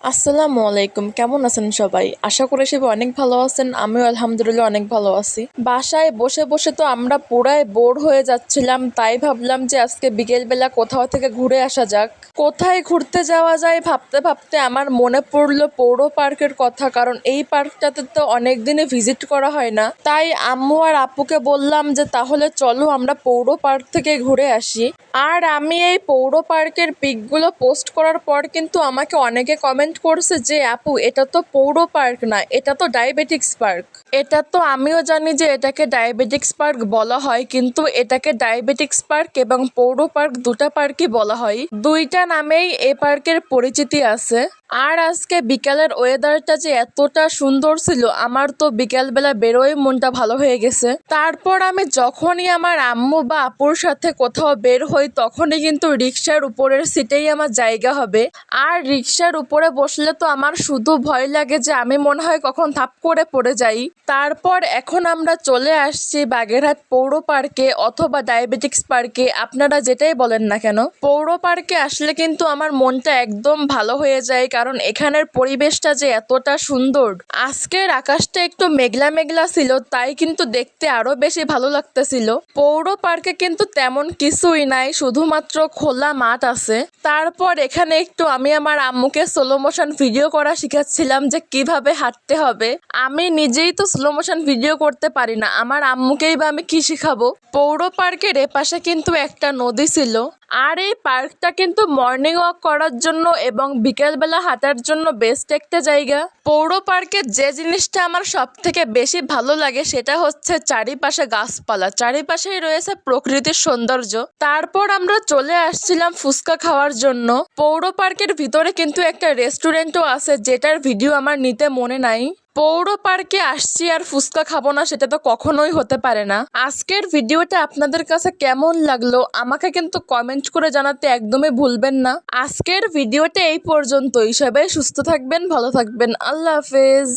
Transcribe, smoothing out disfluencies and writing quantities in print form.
আসসালামু আলাইকুম, কেমন আছেন সবাই? আশা করি সবাই অনেক ভালো আছেন। আমিও আলহামদুলিল্লাহ অনেক ভালো আছি। বাসায় বসে বসে তো আমরা পুরাই বোর হয়ে যাচ্ছিলাম, তাই ভাবলাম যে আজকে বিকেলবেলা কোথাও থেকে ঘুরে আসা যাক। কোথায় ঘুরতে যাওয়া যায় ভাবতে ভাবতে আমার মনে পড়লো পৌর পার্কের কথা, কারণ এই পার্কটাতে তো অনেক দিনে ভিজিট করা হয় না। তাই আম্মু আর আপুকে বললাম যে তাহলে চলো আমরা পৌর পার্ক থেকে ঘুরে আসি। আর আমি এই পৌর পার্কের পিকগুলো পোস্ট করার পর কিন্তু আমাকে অনেকে কমেন্ট করছে যে আপু এটা তো পৌর পার্ক না, এটা তো ডায়াবেটিক্স পার্ক। এটা তো আমিও জানি যে এটাকে ডায়াবেটিক্স পার্ক বলা হয়, কিন্তু এটাকে ডায়াবেটিক্স পার্ক এবং পৌর পার্ক দুটা পার্কই বলা হয়। দুইটা নামেই এ পার্কের পরিচিতি আছে। আর আজকে বিকালের ওয়েদারটা যে এতটা সুন্দর ছিল, আমার তো বিকালবেলা বেরোয় মনটা ভালো হয়ে গেছে। তারপর আমি যখনই আমার আম্মু বা আপুর সাথে কোথাও বের হই তখনই কিন্তু রিক্সার উপরের সিটেই আমার জায়গা হবে। আর রিক্সার উপরে বসলে তো আমার শুধু ভয় লাগে যে আমি মনে হয় কখন থাপ করে পড়ে যাই। তারপর এখন আমরা চলে আসছি বাগেরহাট পৌর পার্কে অথবা ডায়াবেটিক্স পার্কে, আপনারা যেটাই বলেন না কেন। পৌর পার্কে আসলে কিন্তু আমার মনটা একদম ভালো হয়ে যায়, কারণ এখানের পরিবেশটা যে এতটা সুন্দর। আজকের আকাশটা একটু মেঘলা মেঘলা ছিল, তাই কিন্তু দেখতে আরো বেশি ভালো লাগতেছিল। পৌর পার্কে কিন্তু তেমন কিছুই নাই, শুধুমাত্র খোলা মাঠ আছে। তারপর এখানে একটু আমি আমার আম্মুকে স্লো মোশন ভিডিও করা শিখাচ্ছিলাম যে কিভাবে হাঁটতে হবে। আমি নিজেই তো স্লো মোশন ভিডিও করতে পারি না, আমার আম্মুকেই বা আমি কি শিখাবো। পৌর পার্কের এপাশে কিন্তু একটা নদী ছিল। আর এই পার্কটা কিন্তু মর্নিং ওয়াক করার জন্য এবং বিকেলবেলা হাঁটার জন্য বেস্ট একটা জায়গা। পৌর পার্কের যে জিনিসটা আমার সব থেকে বেশি ভালো লাগে সেটা হচ্ছে চারিপাশে গাছপালা, চারিপাশেই রয়েছে প্রকৃতির সৌন্দর্য। তারপর আমরা চলে আসছিলাম ফুচকা খাওয়ার জন্য। পৌর পার্কের ভিতরে কিন্তু একটা রেস্টুরেন্টও আছে, যেটার ভিডিও আমার নিতে মনে নাই। পৌর পার্কে আসছি আর ফুচকা খাবো না, সেটা তো কখনোই হতে পারে না। আজকের ভিডিওটা আপনাদের কাছে কেমন লাগলো আমাকে কিন্তু কমেন্ট করে জানাতে একদমই ভুলবেন না। আজকের ভিডিওটা এই পর্যন্তই। সবাই সুস্থ থাকবেন, ভালো থাকবেন। আল্লাহ হাফেজ।